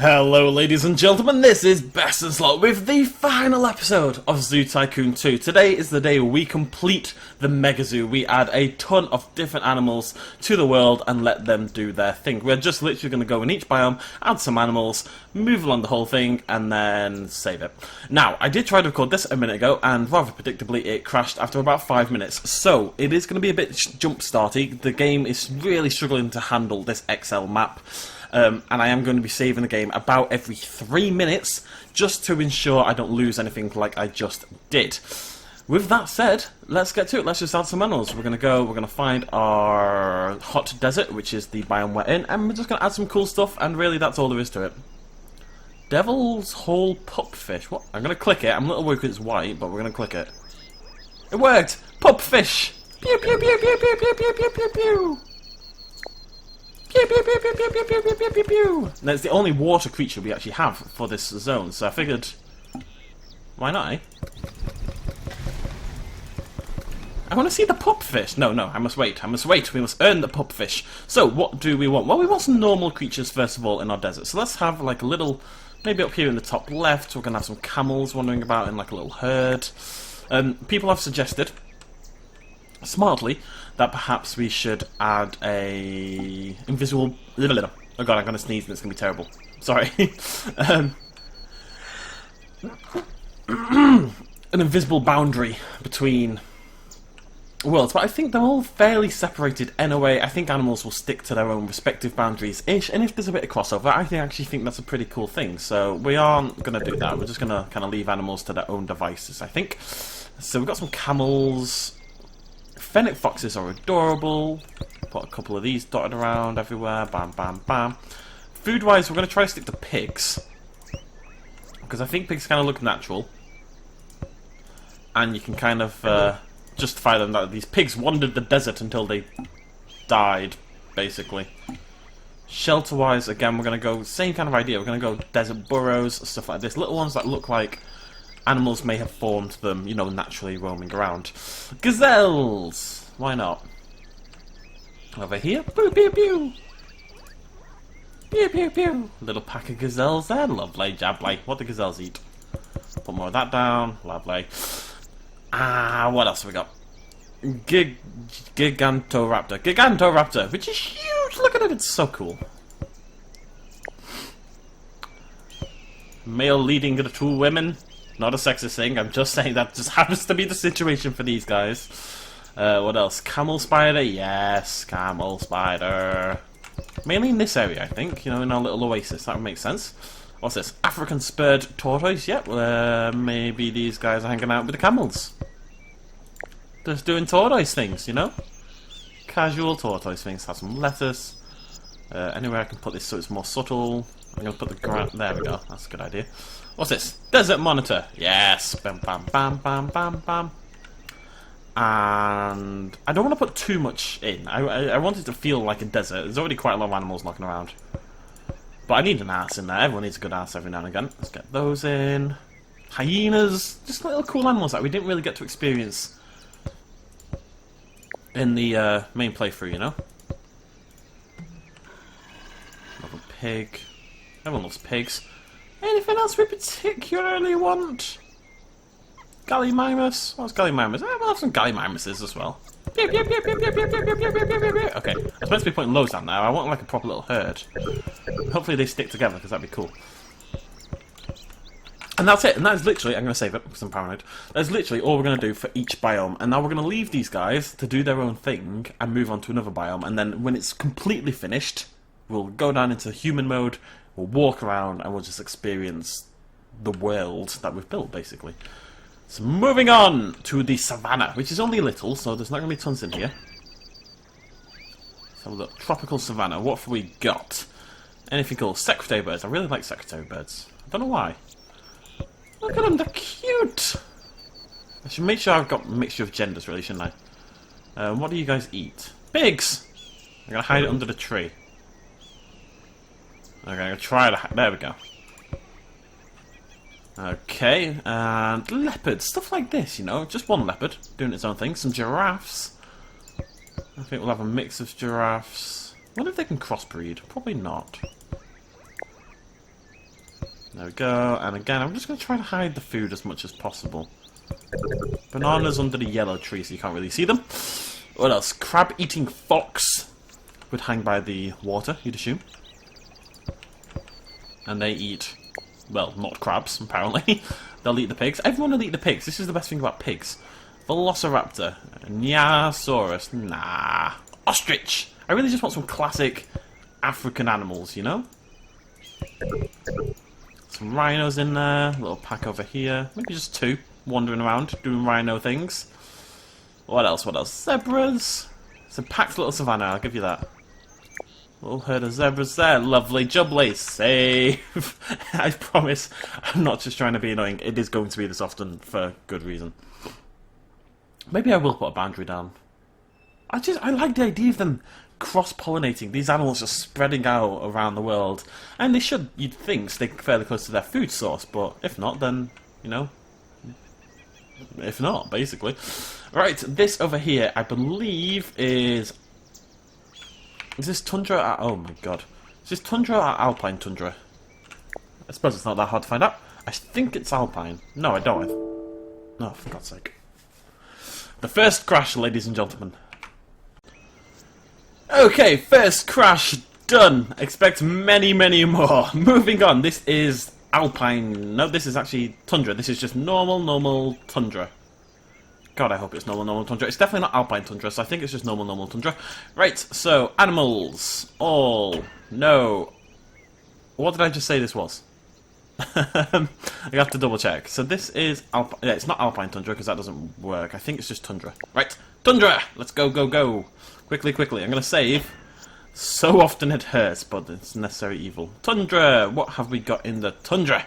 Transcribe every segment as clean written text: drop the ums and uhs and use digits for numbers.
Hello ladies and gentlemen, this is BestInSlot with the final episode of Zoo Tycoon 2. Today is the day we complete the Mega Zoo. We add a ton of different animals to the world and let them do their thing. We're just literally going to go in each biome, add some animals, move along the whole thing, and then save it. Now, I did try to record this a minute ago, and rather predictably it crashed after about 5 minutes. So, it is going to be a bit jump-starty. The game is really struggling to handle this XL map. And I am going to be saving the game about every 3 minutes, just to ensure I don't lose anything like I just did. With that said, let's get to it. Let's just add some animals. We're going to find our hot desert, which is the biome we're in, and we're just going to add some cool stuff, and really that's all there is to it. Devil's Hole Pupfish. What? I'm going to click it. I'm a little worried because it's white, but we're going to click it. It worked! Pupfish! Pew pew pew pew pew pew pew pew pew pew! Pew, pew, pew, pew, pew, pew, pew, pew, pew, pew, pew. And it's the only water creature we actually have for this zone, so I figured, why not, eh? I want to see the pupfish. No, I must wait. We must earn the pupfish. So, what do we want? Well, we want some normal creatures, first of all, in our desert. So let's have, like, a little, maybe up here in the top left, we're going to have some camels wandering about in, like, a little herd. People have suggested, smartly, that perhaps we should add a invisible... Oh god, I'm going to sneeze and it's going to be terrible. Sorry. An invisible boundary between worlds, but I think they're all fairly separated anyway. I think animals will stick to their own respective boundaries-ish, and if there's a bit of crossover, I actually think that's a pretty cool thing. So we aren't going to do that. We're just going to kind of leave animals to their own devices, I think. So we've got some camels. Fennec foxes are adorable. Put a couple of these dotted around everywhere. Bam, bam, bam. Food-wise, we're going to try to stick to pigs, because I think pigs kind of look natural. And you can kind of justify them that these pigs wandered the desert until they died, basically. Shelter-wise, again, we're going to go same kind of idea. We're going to go desert burrows, stuff like this. Little ones that look like animals may have formed them, you know, naturally roaming around. Gazelles! Why not? Over here. Pew, pew, pew! Pew, pew, pew! Little pack of gazelles there. Lovely, jably. What do gazelles eat? Put more of that down. Lovely. What else have we got? Gigantoraptor. Gigantoraptor, which is huge! Look at it, it's so cool. Male leading the two women. Not a sexist thing, I'm just saying that just happens to be the situation for these guys. What else? Camel spider? Yes, camel spider. Mainly in this area, I think. You know, in our little oasis. That would make sense. What's this? African spurred tortoise? Yep, maybe these guys are hanging out with the camels. Just doing tortoise things, you know? Casual tortoise things. Have some lettuce. Anywhere I can put this so it's more subtle. I'm going to put the ground... There we go. That's a good idea. What's this? Desert monitor. Yes. Bam, bam, bam, bam, bam, bam. And I don't want to put too much in. I want it to feel like a desert. There's already quite a lot of animals knocking around. But I need an ass in there. Everyone needs a good ass every now and again. Let's get those in. Hyenas. Just little cool animals that we didn't really get to experience in the main playthrough, you know? Another pig. Everyone loves pigs. Anything else we particularly want? Gallimimus? What's Gallimimus? We'll have some Gallimimuses as well. Okay, I was meant to be putting loads down there. I want like a proper little herd. Hopefully they stick together, because that'd be cool. And that's it, and that is literally, I'm going to save it because I'm paranoid. That's literally all we're going to do for each biome. And now we're going to leave these guys to do their own thing and move on to another biome. And then when it's completely finished, we'll go down into human mode. We'll walk around and we'll just experience the world that we've built, basically. So moving on to the Savannah, which is only little, so there's not going to be tons in here. Let's have a look. Tropical Savannah, what have we got? Anything cool? Secretary birds. I really like secretary birds. I don't know why. Look at them, they're cute! I should make sure I've got a mixture of genders, really, shouldn't I? What do you guys eat? Pigs! I'm going to hide it under the tree. Okay, I'm going to try to... There we go. Okay, and leopards, stuff like this, you know, just one leopard doing its own thing. Some giraffes. I think we'll have a mix of giraffes. I wonder if they can crossbreed. Probably not. There we go. And again, I'm just going to try to hide the food as much as possible. Bananas under the yellow tree so you can't really see them. What else? Crab-eating fox would hang by the water, you'd assume. And they eat, well, not crabs, apparently. They'll eat the pigs. Everyone will eat the pigs. This is the best thing about pigs. Velociraptor. Nyasaurus. Nah. Ostrich. I really just want some classic African animals, you know? Some rhinos in there. A little pack over here. Maybe just two. Wandering around, doing rhino things. What else? What else? Zebras. It's a packed little savannah, I'll give you that. Little herd of zebras there. Lovely jubbly. Save. I promise, I'm not just trying to be annoying. It is going to be this often for good reason. Maybe I will put a boundary down. I like the idea of them cross-pollinating. These animals just spreading out around the world. And they should, you'd think, stay fairly close to their food source. But if not, then, you know, if not, basically. Right, this over here, I believe, is this Tundra? Oh my god. Is this Tundra or Alpine Tundra? I suppose it's not that hard to find out. I think it's Alpine. No, I don't. No, for God's sake. The first crash, ladies and gentlemen. Okay, first crash done. Expect many, many more. Moving on, this is Alpine. No, this is actually Tundra. This is just normal Tundra. God, I hope it's normal Tundra. It's definitely not Alpine Tundra, so I think it's just normal Tundra. Right, so, animals. All. No. What did I just say this was? I have to double check. So this is Alpine. Yeah, it's not Alpine Tundra, because that doesn't work. I think it's just Tundra. Right, Tundra! Let's go, go, go. Quickly, quickly. I'm going to save. So often it hurts, but it's necessary evil. Tundra! What have we got in the Tundra?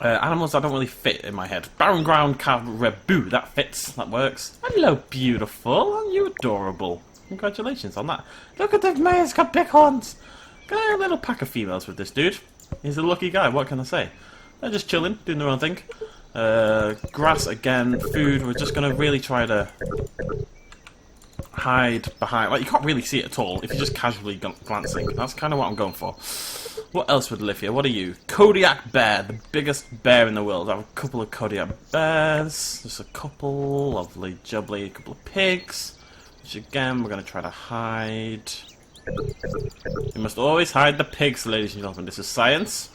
Animals that don't really fit in my head. Barren ground caribou. That fits. That works. Hello, beautiful. Aren't you adorable? Congratulations on that. Look at the mare's got big horns. Got a little pack of females with this dude. He's a lucky guy. What can I say? They're just chilling, doing their own thing. Grass again. Food. We're just going to really try to hide behind. Like, you can't really see it at all if you're just casually glancing. That's kind of what I'm going for. What else would live here? What are you? Kodiak bear, the biggest bear in the world. I have a couple of Kodiak bears. Just a couple. Lovely, jubbly. A couple of pigs. Which again, we're going to try to hide. You must always hide the pigs, ladies and gentlemen. This is science.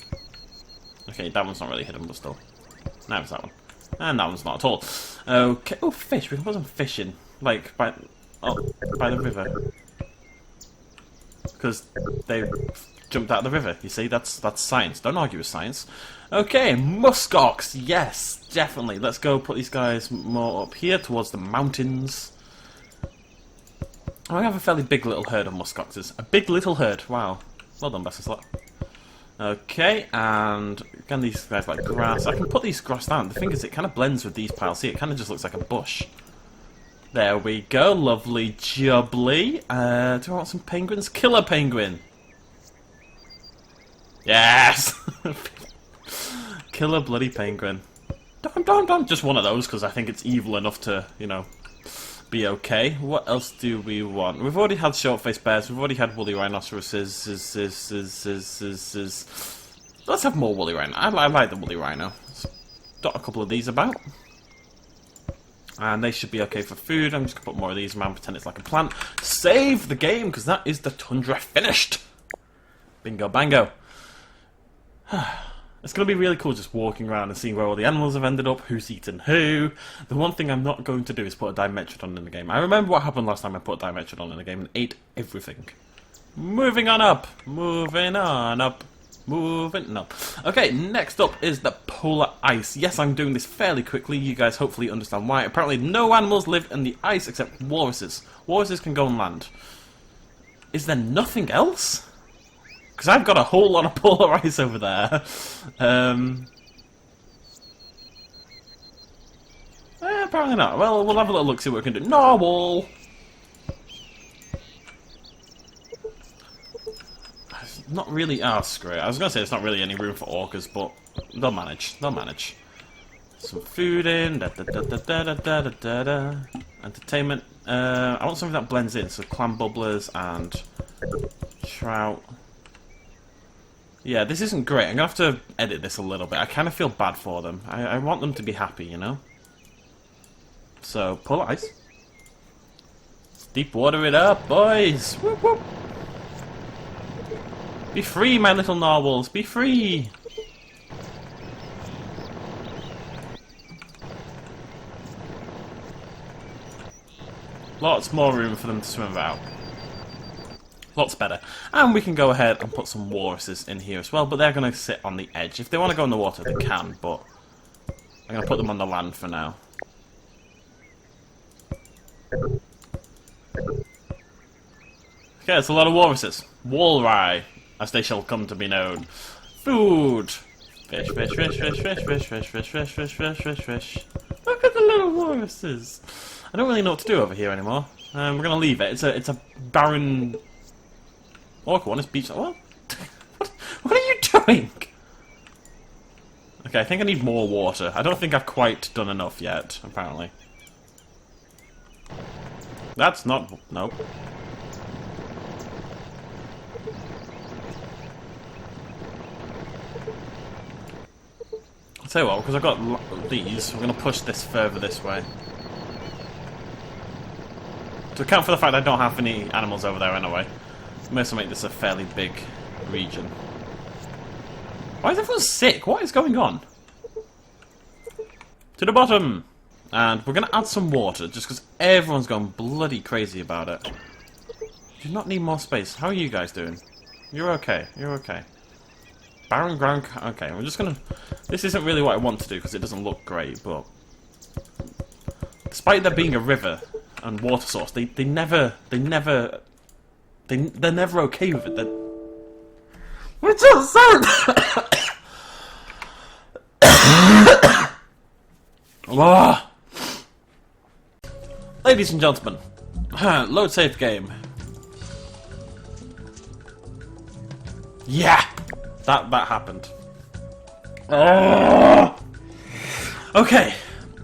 Okay, that one's not really hidden, but still. Now it's that one. And that one's not at all. Okay. Oh, fish. We can put some fish in. Like, by the river. Because they jumped out of the river. You see, that's science. Don't argue with science. Okay, muskox. Yes, definitely. Let's go put these guys more up here towards the mountains. I have a fairly big little herd of muskoxes. A big little herd. Wow. Well done, BestInSlot. Okay, and again, these guys like grass. I can put these grass down. The thing is, it kind of blends with these piles. See, it kind of just looks like a bush. There we go. Lovely jubbly. Do I want some penguins? Killer penguin. Yes! Killer bloody penguin. Don't. Just one of those, because I think it's evil enough to, you know, be okay. What else do we want? We've already had short-faced bears. We've already had woolly rhinoceroses. Let's have more woolly rhino. I like the woolly rhino. Let's dot a couple of these about. And they should be okay for food. I'm just going to put more of these around, pretend it's like a plant. Save the game, because that is the Tundra finished. Bingo bango. It's going to be really cool just walking around and seeing where all the animals have ended up, who's eaten who. The one thing I'm not going to do is put a Dimetrodon in the game. I remember what happened last time I put a Dimetrodon in the game and ate everything. Moving on up. Moving on up. Moving up. Okay, next up is the polar ice. Yes, I'm doing this fairly quickly. You guys hopefully understand why. Apparently no animals live in the ice except walruses. Walruses can go on land. Is there nothing else? Because I've got a whole lot of polar ice over there. Apparently not. Well, we'll have a little look, see what we can do. Narwhal! Not really. Oh, screw it. I was going to say there's not really any room for orcas, but they'll manage. They'll manage. Some food in. Entertainment. I want something that blends in. So clam bubblers and trout. Yeah, this isn't great. I'm going to have to edit this a little bit. I kind of feel bad for them. I want them to be happy, you know? So, pull ice. Deep water it up, boys! Whoop, whoop. Be free, my little narwhals! Be free! Lots more room for them to swim about. Lots better. And we can go ahead and put some walruses in here as well, but they're going to sit on the edge. If they want to go in the water, they can, but I'm going to put them on the land for now. Okay, it's a lot of walruses. Walrye, as they shall come to be known. Food! Fish, fish, fish, fish, fish, fish, fish, fish, fish, fish, fish, fish, fish. Look at the little walruses! I don't really know what to do over here anymore. We're going to leave it. It's a barren... Orca one is beach... What? What are you doing? Okay, I think I need more water. I don't think I've quite done enough yet, apparently. That's not... Nope. I'll tell you what, because I've got these, we're going to push this further this way. To account for the fact I don't have any animals over there anyway, I may as well make this a fairly big region. Why is everyone sick? What is going on? To the bottom! And we're going to add some water, just because everyone's gone bloody crazy about it. Do not need more space. How are you guys doing? You're okay. You're okay. Barren ground... Okay, we're just going to... This isn't really what I want to do, because it doesn't look great, but... Despite there being a river and water source, they're never okay with it. We're just so... Oh. Ladies and gentlemen, load save game. Yeah, that happened. Oh. Okay,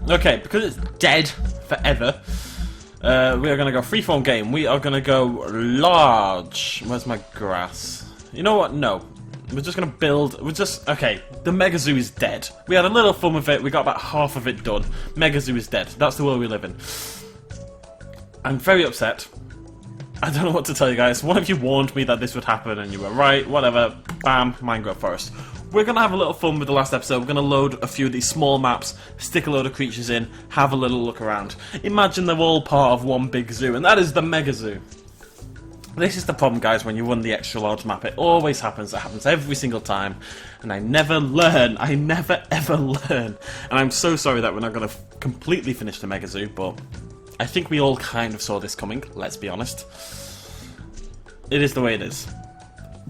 because it's dead forever. We are going to go freeform game. We are going to go large. Where's my grass? You know what? No. We're just going to build... Okay, the Mega Zoo is dead. We had a little fun with it. We got about half of it done. Mega Zoo is dead. That's the world we live in. I'm very upset. I don't know what to tell you guys. One of you warned me that this would happen, and you were right. Whatever. Bam. Mangrove Forest. We're going to have a little fun with the last episode. We're going to load a few of these small maps, stick a load of creatures in, have a little look around. Imagine they're all part of one big zoo, and that is the Mega Zoo. This is the problem, guys, when you run the extra large map. It always happens. It happens every single time. And I never learn. I never, ever learn. And I'm so sorry that we're not going to completely finish the Mega Zoo, but I think we all kind of saw this coming, let's be honest. It is the way it is.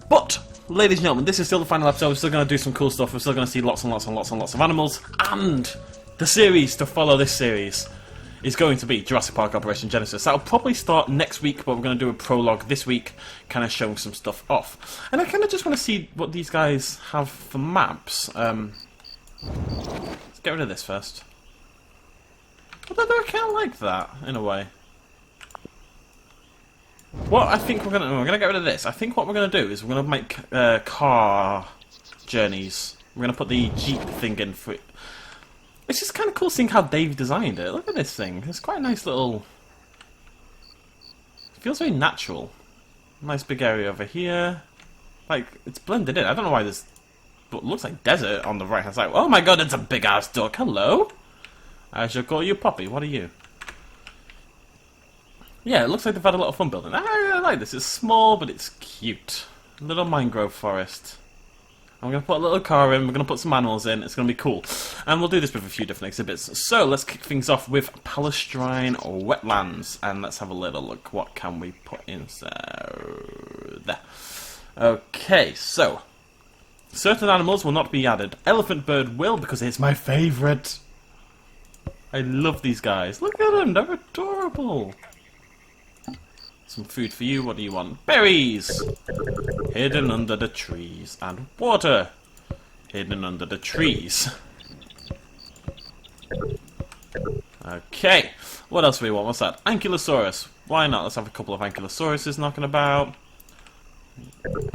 But, ladies and gentlemen, this is still the final episode. We're still going to do some cool stuff. We're still going to see lots and lots and lots and lots of animals. And the series to follow this series is going to be Jurassic Park Operation Genesis. That'll probably start next week, but we're going to do a prologue this week, kind of showing some stuff off. And I kind of just want to see what these guys have for maps. Let's get rid of this first. Although I kind of like that, in a way. What I think we're going to get rid of this. I think what we're going to do is we're going to make car journeys. We're going to put the Jeep thing in for it. It's just kind of cool seeing how they've designed it. Look at this thing. It's quite a nice little... It feels very natural. Nice big area over here. Like, it's blended in. I don't know why there's... But it looks like desert on the right-hand side. Oh my god, it's a big-ass duck. Hello? I shall call you Poppy. What are you? Yeah, it looks like they've had a lot of fun building. I like this. It's small, but it's cute. Little mangrove forest. I'm going to put a little car in, we're going to put some animals in, it's going to be cool. And we'll do this with a few different exhibits. So, let's kick things off with Palestrine Wetlands. And let's have a little look. What can we put in there? Okay, so. Certain animals will not be added. Elephant bird will, because it's my favourite. I love these guys. Look at them, they're adorable. Some food for you. What do you want? Berries! Hidden under the trees. And water! Hidden under the trees. Okay. What else do we want? What's that? Ankylosaurus. Why not? Let's have a couple of Ankylosauruses knocking about.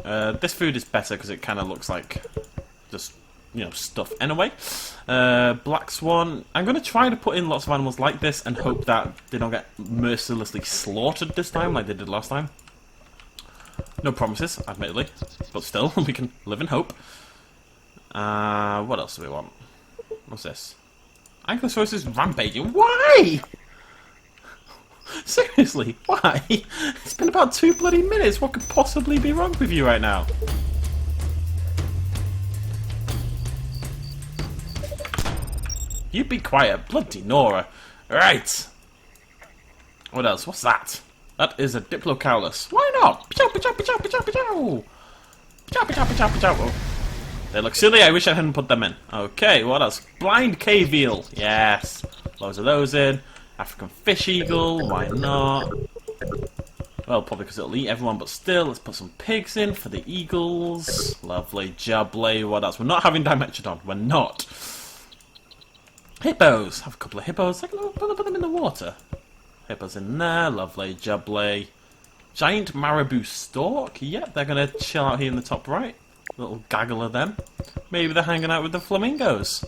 This food is better because it kind of looks like just, you know, stuff. Anyway, black swan. I'm going to try to put in lots of animals like this and hope that they don't get mercilessly slaughtered this time like they did last time. No promises, admittedly, but still, we can live in hope. What else do we want? What's this? Ankylosaurus is rampaging. Why? Seriously, why? It's been about 2 bloody minutes. What could possibly be wrong with you right now? You be quiet, bloody Nora. Right. What else? What's that? That is a Diplocalus. Why not? Pichow, pichow, pichow, pichow, pichow. Pichow, pichow, pichow, pichow. Oh. They look silly. I wish I hadn't put them in. Okay, what else? Blind cave eel. Yes. Loads of those in. African fish eagle. Why not? Well, probably because it'll eat everyone, but still, let's put some pigs in for the eagles. Lovely jubbly. What else? We're not having Dimetrodon. We're not. Hippos. Have a couple of hippos. Put them in the water. Hippos in there. Lovely jubbly. Giant marabou stork. Yep, they're going to chill out here in the top right. Little gaggle of them. Maybe they're hanging out with the flamingos.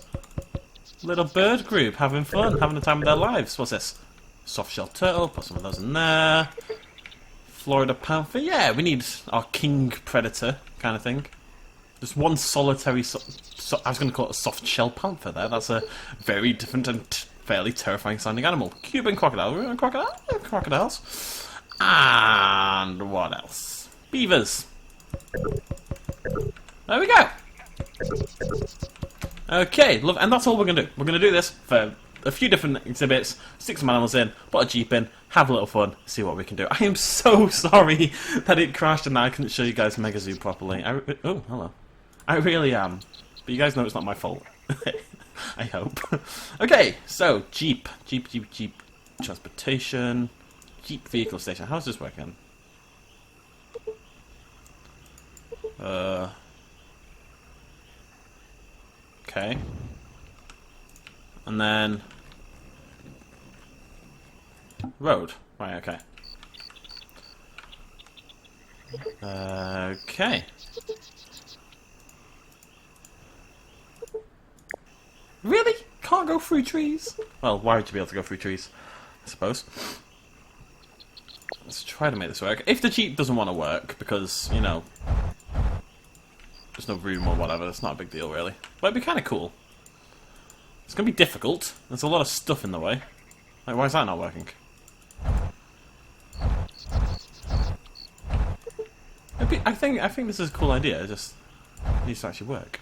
Little bird group having fun, having the time of their lives. What's this? Soft-shell turtle. Put some of those in there. Florida panther. Yeah, we need our king predator kind of thing. Just one solitary... I was going to call it a soft-shell panther there. That's a very different and fairly terrifying-sounding animal. Cuban crocodile. Crocodiles. And what else? Beavers. There we go. Okay, love, and that's all we're going to do. We're going to do this for a few different exhibits, stick some animals in, put a jeep in, have a little fun, see what we can do. I am so sorry that it crashed and I couldn't show you guys Mega Zoo properly. Oh, hello. I really am. But you guys know it's not my fault. I hope. Okay, so jeep. Jeep. Transportation. Jeep vehicle station. How's this working? Okay. And then... road. Right, okay. Okay. Really? Can't go through trees? Well, why would you be able to go through trees? I suppose. Let's try to make this work. If the Jeep doesn't want to work, because, you know, there's no room or whatever, it's not a big deal, really. But it'd be kind of cool. It's going to be difficult. There's a lot of stuff in the way. Like, why is that not working? I think this is a cool idea. It just needs to actually work.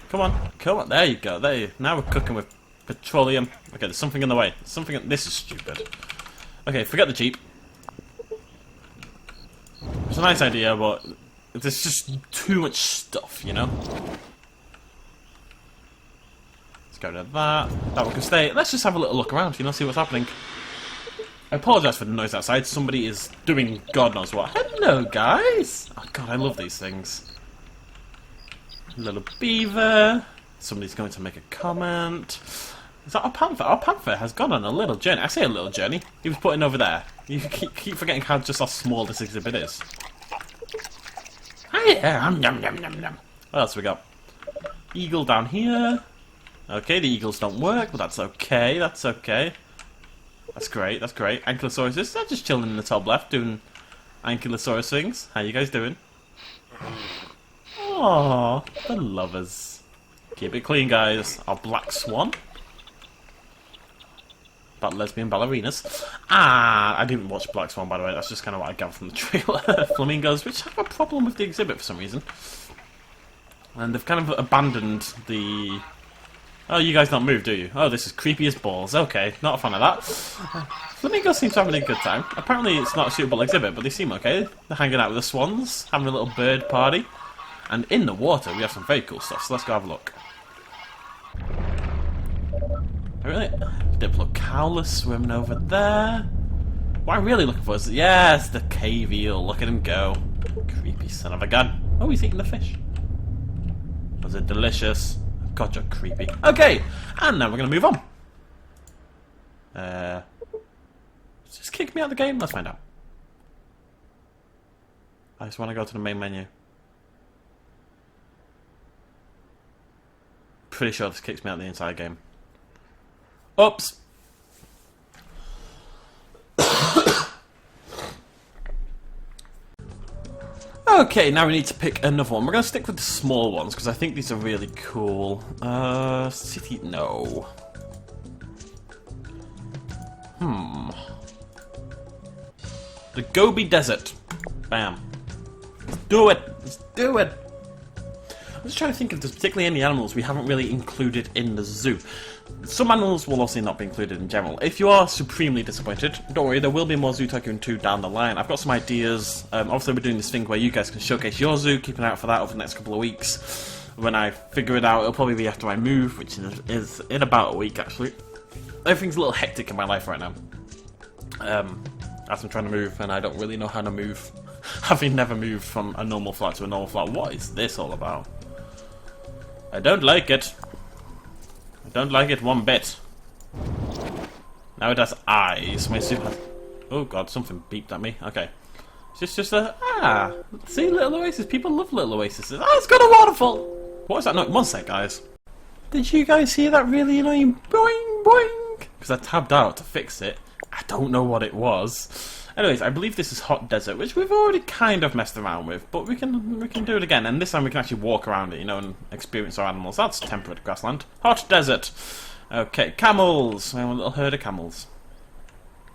Come on. There you go. Now we're cooking with petroleum. Okay, there's something in the way. This is stupid. Okay, forget the Jeep. It's a nice idea, but there's just too much stuff, you know? Let's go to that. That one can stay. Let's just have a little look around, you know, see what's happening. I apologise for the noise outside. Somebody is doing God knows what. Hello, guys! Oh, God, I love these things. Little beaver. Somebody's going to make a comment. Is that our panther? Our panther has gone on a little journey. I say a little journey. He was putting over there. You keep forgetting how small this exhibit is. Hiya! Yum, yum, yum, yum. What else we got? Eagle down here. Okay, the eagles don't work, but that's okay. That's okay. That's great. That's great. Ankylosaurus. They're just chilling in the top left, doing Ankylosaurus things. How you guys doing? Aww, the lovers. Keep it clean, guys. Our black swan. About lesbian ballerinas. I didn't watch Black Swan, by the way. That's just kind of what I gathered from the trailer. Flamingos, which have a problem with the exhibit for some reason. And they've kind of abandoned the... Oh, you guys don't move, do you? Oh, this is creepy as balls. Okay, not a fan of that. Flamingos seem to be having a good time. Apparently it's not a suitable exhibit, but they seem okay. They're hanging out with the swans, having a little bird party. And in the water, we have some very cool stuff, so let's go have a look. Really? Diplocalus swimming over there. What I'm really looking for is, yes, the cave eel. Look at him go. Creepy son of a gun. Oh, he's eating the fish. Was it delicious? God, you're creepy. Okay, and now we're going to move on. Just kick me out of the game? Let's find out. I just want to go to the main menu. Pretty sure this kicks me out of the entire game. Oops! Okay, now we need to pick another one. We're going to stick with the small ones, because I think these are really cool. City... no. The Gobi Desert. Bam. Let's do it! Let's do it! I'm just trying to think if there's particularly any animals we haven't really included in the zoo. Some animals will obviously not be included in general. If you are supremely disappointed, don't worry, there will be more Zoo Tycoon 2 down the line. I've got some ideas. Obviously we're doing this thing where you guys can showcase your zoo, keep an eye out for that over the next couple of weeks. When I figure it out, it'll probably be after I move, which is in about a week actually. Everything's a little hectic in my life right now. As I'm trying to move, and I don't really know how to move. Having never moved from a normal flat to a normal flat, what is this all about? I don't like it. I don't like it one bit. Now it has eyes. My suit has... oh god, something beeped at me. Okay. It's just a... ah! See, little oasis. People love little oases. Ah, it's got a waterfall! What was that noise? One sec, guys. Did you guys hear that really annoying boing boing? Because I tabbed out to fix it. I don't know what it was. Anyways, I believe this is Hot Desert, which we've already kind of messed around with, but we can do it again, and this time we can actually walk around it, you know, and experience our animals. That's temperate grassland. Hot Desert. Okay, camels. We have a little herd of camels.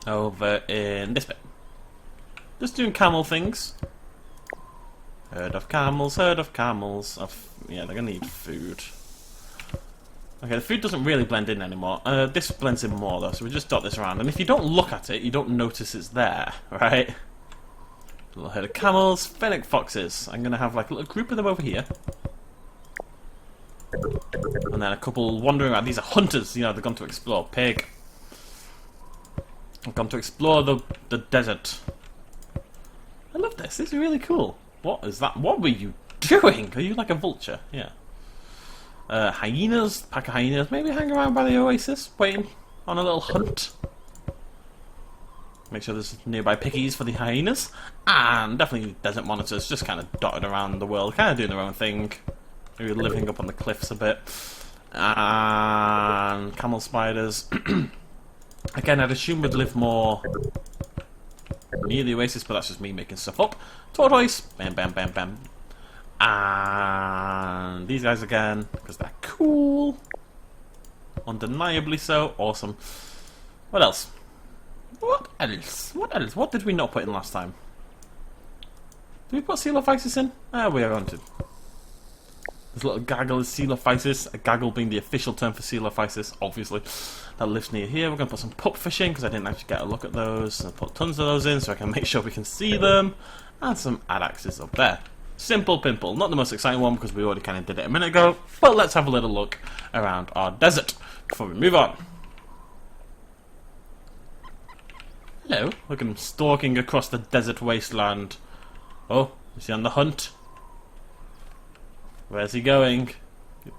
Over in this bit. Just doing camel things. Herd of camels, herd of camels. Yeah, they're gonna need food. Okay, the food doesn't really blend in anymore. This blends in more though, so we just dot this around. And if you don't look at it, you don't notice it's there, right? A little herd of camels, fennec foxes. I'm going to have like a little group of them over here. And then a couple wandering around. These are hunters, you know, they've gone to explore. Pig. They've gone to explore the desert. I love this, this is really cool. What is that? What were you doing? Are you like a vulture? Yeah. Hyenas, pack of hyenas, maybe hang around by the oasis, waiting on a little hunt. Make sure there's nearby pickies for the hyenas. And definitely desert monitors, just kind of dotted around the world, kind of doing their own thing. Maybe living up on the cliffs a bit. And camel spiders. Again, I'd assume we'd live more near the oasis, but that's just me making stuff up. Tortoise, bam, bam, bam, bam. And these guys again, because they're cool. Undeniably so. Awesome. What else? What else? What else? What did we not put in last time? Did we put Coelophysis in? Ah, we are on to. This little gaggle is Coelophysis. A gaggle being the official term for Coelophysis, obviously. That lives near here. We're going to put some pup fishing, because I didn't actually get a look at those. I'll put tons of those in so I can make sure we can see them. And some adaxes up there. Simple pimple. Not the most exciting one because we already kind of did it a minute ago, but let's have a little look around our desert before we move on. Hello. Look at him stalking across the desert wasteland. Oh, is he on the hunt? Where's he going?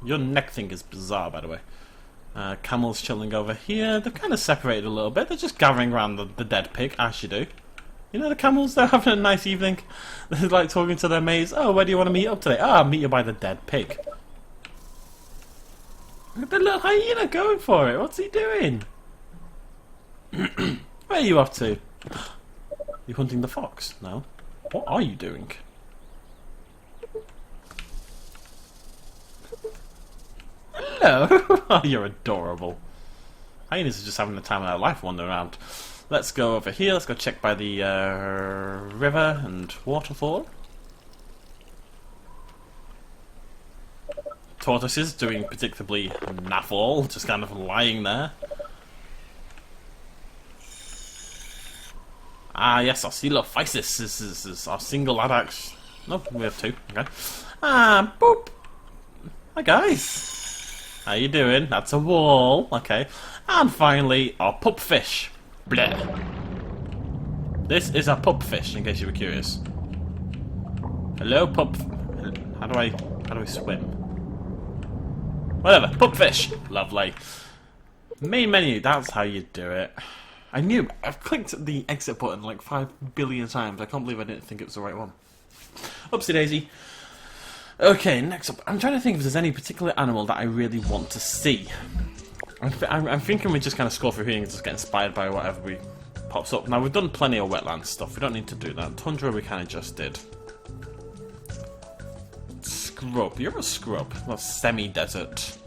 Your neck thing is bizarre, by the way. Camels chilling over here. They're kind of separated a little bit. They're just gathering around the dead pig, as you do. You know the camels, they're having a nice evening. They're like talking to their mates. Oh, where do you want to meet up today? Ah, I'll meet you by the dead pig. Look at the little hyena going for it. What's he doing? Where are you off to? You hunting the fox? No. What are you doing? Hello. Oh, you're adorable. Hyenas are just having the time of their life wandering around. Let's go over here, let's go check by the river and waterfall. Tortoises doing predictably naff all, just kind of lying there. Ah yes, our Coelophysis is our single adax. No, we have two, okay. Ah, boop! Hi guys! How you doing? That's a wall, okay. And finally, our pupfish. Bleh. This is a pupfish, in case you were curious. Hello, pup. How do I swim? Whatever, pupfish. Lovely. Main menu, that's how you do it. I knew. I've clicked the exit button like 5 billion times. I can't believe I didn't think it was the right one. Oopsie daisy. Okay, next up. I'm trying to think if there's any particular animal that I really want to see. I'm thinking we just kind of scroll through here and just get inspired by whatever pops up. Now, we've done plenty of wetland stuff. We don't need to do that. Tundra we kind of just did. Scrub. You're a scrub. That's semi-desert.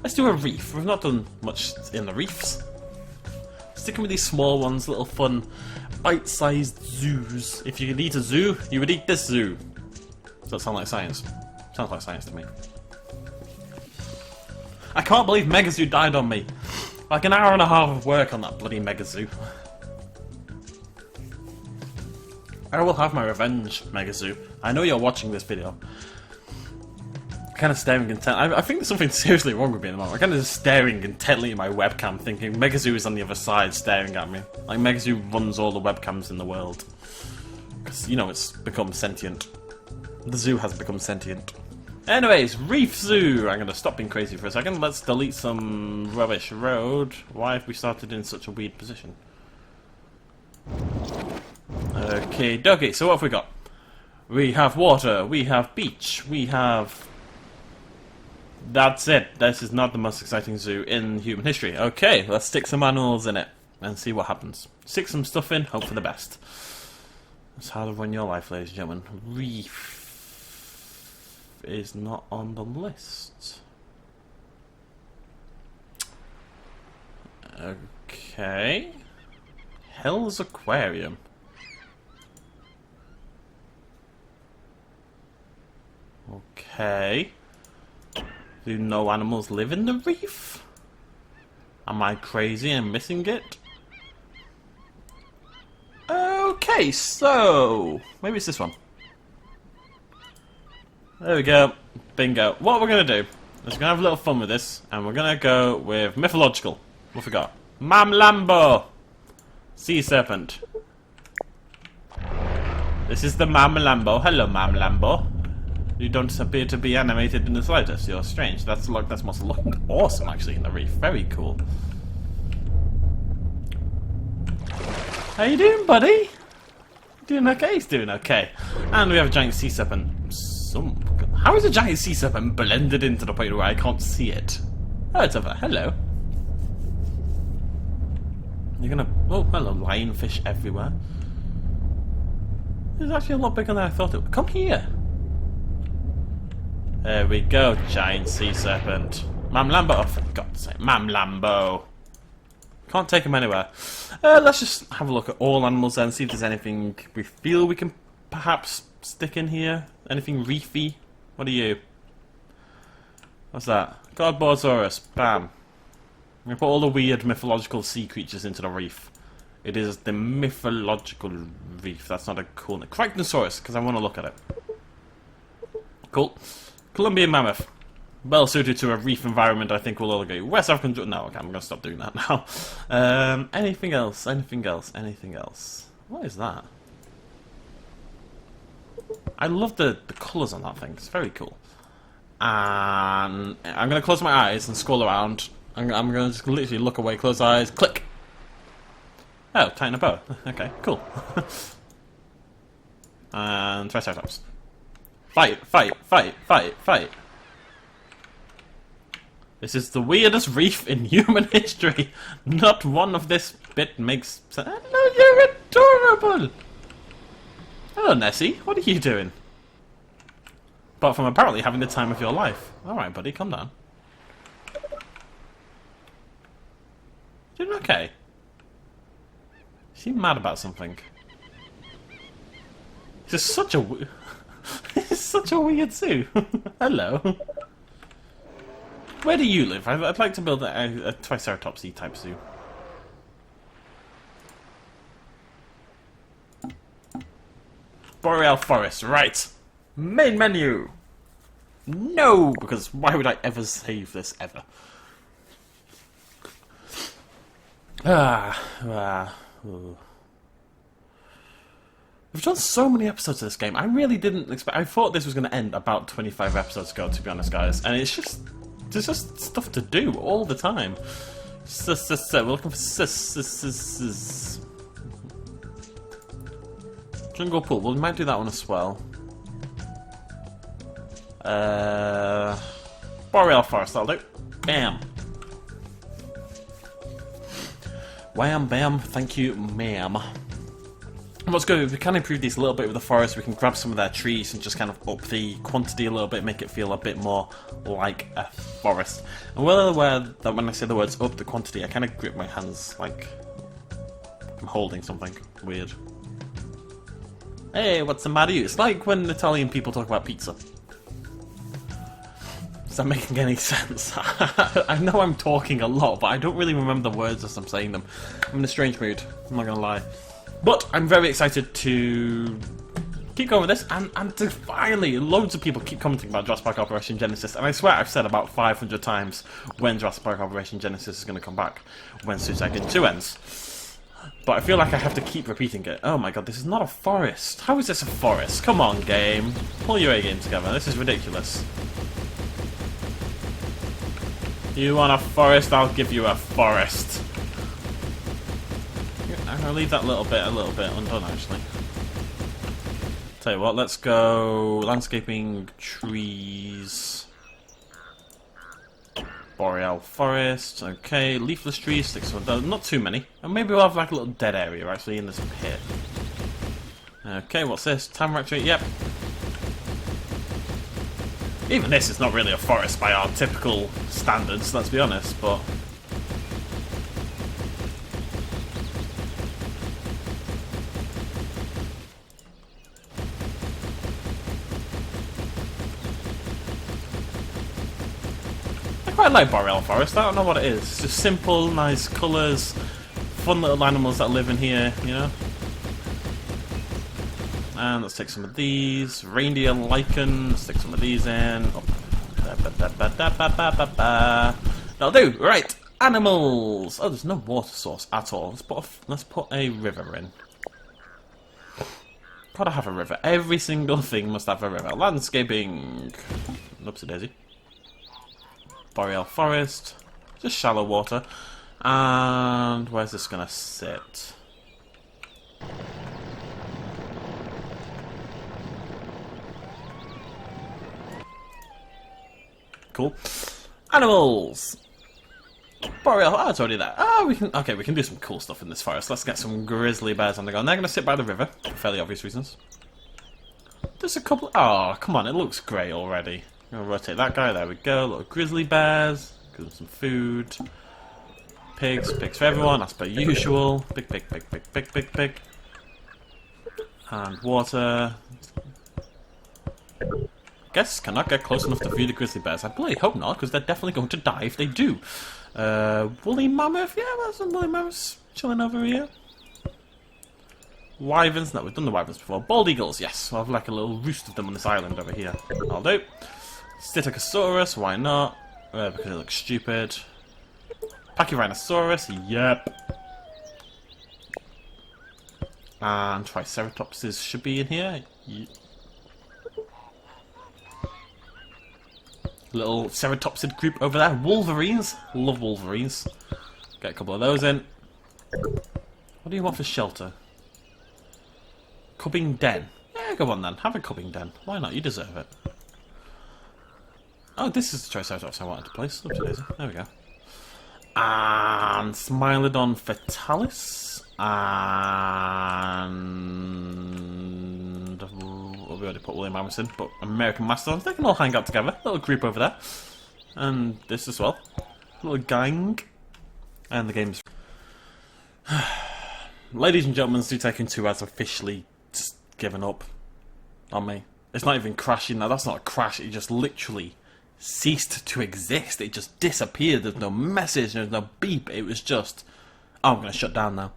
Let's do a reef. We've not done much in the reefs. Sticking with these small ones, little fun, bite-sized zoos. If you could eat a zoo, you would eat this zoo. Does that sound like science? Sounds like science to me. I can't believe Megazoo died on me. Like an hour and a half of work on that bloody Megazoo. I will have my revenge, Megazoo. I know you're watching this video. Kind of staring intently. I think there's something seriously wrong with me at the moment. I'm kind of just staring intently at my webcam, thinking Megazoo is on the other side, staring at me. Like Megazoo runs all the webcams in the world, because you know it's become sentient. The zoo has become sentient. Anyways, Reef Zoo. I'm gonna stop being crazy for a second. Let's delete some rubbish road. Why have we started in such a weird position? Okay, dokie. So what have we got? We have water. We have beach. We have. That's it. This is not the most exciting zoo in human history. Okay, let's stick some animals in it and see what happens. Stick some stuff in, hope for the best. That's how to run your life, ladies and gentlemen. Reef is not on the list. Okay. Hell's Aquarium. Okay. Do no animals live in the reef? Am I crazy and missing it? Okay, so maybe it's this one. There we go. Bingo. What we're gonna do is we're gonna have a little fun with this, and we're gonna go with Mythological. What we got? Mam Lambo! Sea serpent. This is the Mam Lambo. Hello, Mam Lambo. You don't appear to be animated in the slightest. You're strange. That's must look awesome, actually, in the reef. Very cool. How you doing, buddy? Doing okay? He's doing okay. And we have a giant sea serpent. How is a giant sea serpent blended into the point where I can't see it? Oh, it's over. Hello. You're gonna... Oh, hello, lionfish everywhere. It's actually a lot bigger than I thought it would. Come here. There we go, giant sea serpent. Mam Lambo. Oh, for God's sake. Mam Lambo. Can't take him anywhere. Let's just have a look at all animals then, see if there's anything we feel we can perhaps stick in here. Anything reefy? What are you? What's that? Godbosaurus. Bam. I'm going to put all the weird mythological sea creatures into the reef. It is the mythological reef. That's not a cool name. Cragnosaurus, because I want to look at it. Cool. Colombian mammoth. Well suited to a reef environment, I think we'll all agree. West African... No, okay, I'm going to stop doing that now. Anything else? Anything else? Anything else? What is that? I love the colours on that thing. It's very cool. And I'm going to close my eyes and scroll around. I'm going to just literally look away, close eyes, click. Oh, tighten a bow. Okay, cool. And Triceratops. Fight, fight, fight, fight, fight. This is the weirdest reef in human history. Not one of this bit makes sense. No, you're adorable. Hello, Nessie. What are you doing? Apart from apparently having the time of your life. Alright, buddy, calm down. You doing okay? You seem mad about something. It's just such a... It's such a weird zoo. Hello. Where do you live? I'd like to build a Triceratopsy type zoo. Boreal forest, right. Main menu. No, because why would I ever save this ever? Ooh. We've done so many episodes of this game. I really didn't expect... I thought this was going to end about 25 episodes ago, to be honest, guys. And it's just... There's just stuff to do all the time. We're looking for Jungle pool. Well, we might do that one as well. Boreal forest, that'll do. Bam. Wham, bam, thank you, ma'am. Let's go. We can improve these a little bit with the forest. We can grab some of their trees and just kind of up the quantity a little bit, make it feel a bit more like a forest. And well aware that when I say the words up the quantity, I kind of grip my hands like I'm holding something weird. Hey, what's the matter? It's like when Italian people talk about pizza. Is that making any sense? I know I'm talking a lot, but I don't really remember the words as I'm saying them. I'm in a strange mood, I'm not gonna lie. But I'm very excited to keep going with this, and to finally, loads of people keep commenting about Jurassic Park Operation Genesis, and I swear I've said about 500 times when Jurassic Park Operation Genesis is going to come back, when Tycoon 2 ends. But I feel like I have to keep repeating it. Oh my god, this is not a forest. How is this a forest? Come on, game. Pull your A-game together. This is ridiculous. You want a forest? I'll give you a forest. I'm gonna leave that a little bit undone, actually. Tell you what, let's go landscaping, trees, Boreal forest. Okay, leafless trees, stick some of those. Not too many, and maybe we'll have like a little dead area actually in this pit. Okay, what's this? Tamarack tree. Yep. Even this is not really a forest by our typical standards, let's be honest, but. I quite like Boreal Forest. I don't know what it is. It's just simple, nice colours, fun little animals that live in here, you know? And let's take some of these. Reindeer lichen. Stick some of these in. Oh. That'll do. Right. Animals. Oh, there's no water source at all. Let's put a river in. Gotta have a river. Every single thing must have a river. Landscaping. Oopsie daisy. Boreal forest, just shallow water, and where's this gonna sit? Cool. Animals. Boreal. Oh, it's already there. Oh, we can do some cool stuff in this forest. Let's get some grizzly bears on the go. And they're gonna sit by the river, for fairly obvious reasons. There's a couple. Oh, come on! It looks great already. I'm gonna rotate that guy, there we go. Little grizzly bears, give them some food. Pigs for everyone, as per usual. Pig. And water. Guess cannot get close enough to view the grizzly bears. I bloody hope not, because they're definitely going to die if they do. Woolly mammoth, yeah, there's some woolly mammoths chilling over here. Wyverns, no, we've done the wyverns before. Bald eagles, yes, we'll have like a little roost of them on this island over here. I'll do. Stegosaurus, why not? Because it looks stupid. Pachyrhinosaurus, yep. And Triceratopses should be in here. Yep. Little ceratopsid group over there. Wolverines, love wolverines. Get a couple of those in. What do you want for shelter? Cubbing den. Yeah, go on then. Have a cubbing den. Why not? You deserve it. Oh, this is the Triceratops I wanted to place. There we go. And Smilodon fetalis. And we already put William Mammoth in, but American Mastodons, they can all hang out together. Little group over there. And this as well. Little gang. And the game's... Ladies and gentlemen, Tycoon 2 has officially just given up on me. It's not even crashing now. That's not a crash. It just literally ceased to exist. It just disappeared. There's no message. There's no beep. It was just... Oh, I'm going to shut down now.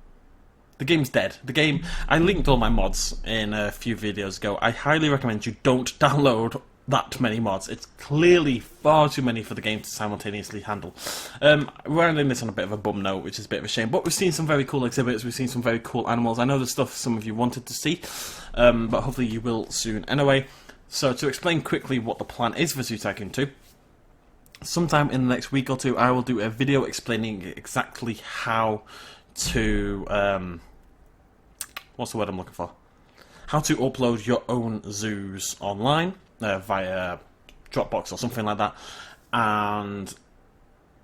The game's dead. The game... I linked all my mods in a few videos ago. I highly recommend you don't download that many mods. It's clearly far too many for the game to simultaneously handle. We're ending this on a bit of a bum note, which is a bit of a shame. But we've seen some very cool exhibits. We've seen some very cool animals. I know there's stuff some of you wanted to see. But hopefully you will soon. Anyway, so to explain quickly what the plan is for Tycoon 2. Sometime in the next week or two, I will do a video explaining exactly how to... what's the word I'm looking for? how to upload your own zoos online via Dropbox or something like that. And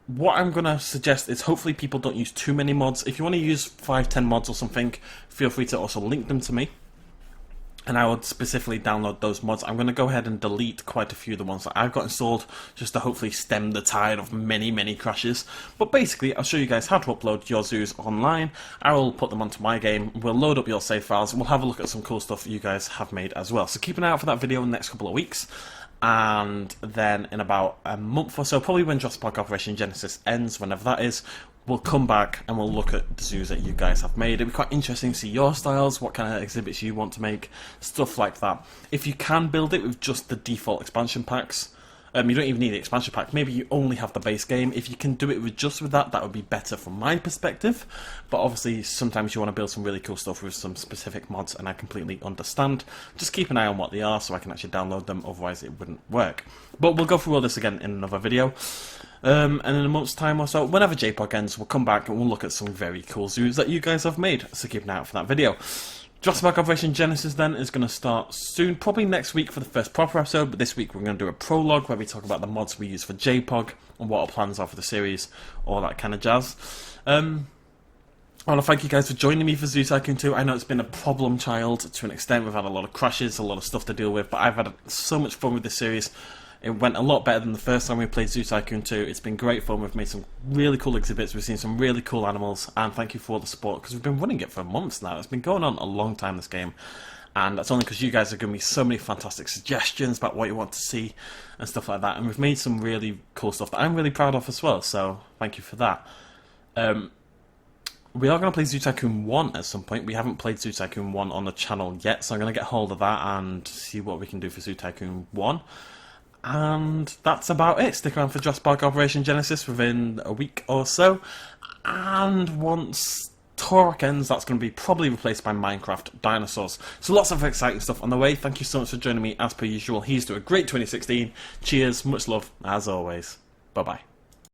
what I'm going to suggest is hopefully people don't use too many mods. If you want to use 5-10 mods or something, feel free to also link them to me, and I would specifically download those mods. I'm going to go ahead and delete quite a few of the ones that I've got installed, just to hopefully stem the tide of many crashes. But basically, I'll show you guys how to upload your zoos online. I will put them onto my game, we'll load up your save files, and we'll have a look at some cool stuff you guys have made as well. So keep an eye out for that video in the next couple of weeks. And then in about a month or so, probably when Jurassic Park Operation Genesis ends, whenever that is, we'll come back and we'll look at the zoos that you guys have made. It'll be quite interesting to see your styles, what kind of exhibits you want to make, stuff like that. If you can build it with just the default expansion packs, you don't even need the expansion pack. Maybe you only have the base game. If you can do it with just with that, that would be better from my perspective. But obviously, sometimes you want to build some really cool stuff with some specific mods, and I completely understand. Just keep an eye on what they are so I can actually download them, otherwise it wouldn't work. But we'll go through all this again in another video. And in a month's time or so, whenever JPOG ends, we'll come back and we'll look at some very cool zoos that you guys have made. So keep an eye out for that video. Jurassic Park Operation Genesis then is going to start soon, probably next week for the first proper episode, but this week we're going to do a prologue where we talk about the mods we use for JPOG and what our plans are for the series, all that kind of jazz. I want to thank you guys for joining me for Zoo Tycoon 2. I know it's been a problem child to an extent. We've had a lot of crashes, a lot of stuff to deal with, but I've had so much fun with this series. It went a lot better than the first time we played Zoo Tycoon 2. It's been great fun. We've made some really cool exhibits. We've seen some really cool animals. And thank you for all the support, because we've been running it for months now. It's been going on a long time, this game. And that's only because you guys have given me so many fantastic suggestions about what you want to see and stuff like that. And we've made some really cool stuff that I'm really proud of as well. So thank you for that. We are going to play Zoo Tycoon 1 at some point. We haven't played Zoo Tycoon 1 on the channel yet. So I'm going to get hold of that and see what we can do for Zoo Tycoon 1. And that's about it. Stick around for Jurassic Park Operation Genesis within a week or so. And once Turok ends, that's going to be probably replaced by Minecraft Dinosaurs. So lots of exciting stuff on the way. Thank you so much for joining me as per usual. Here's to a great 2016. Cheers, much love, as always. Bye-bye.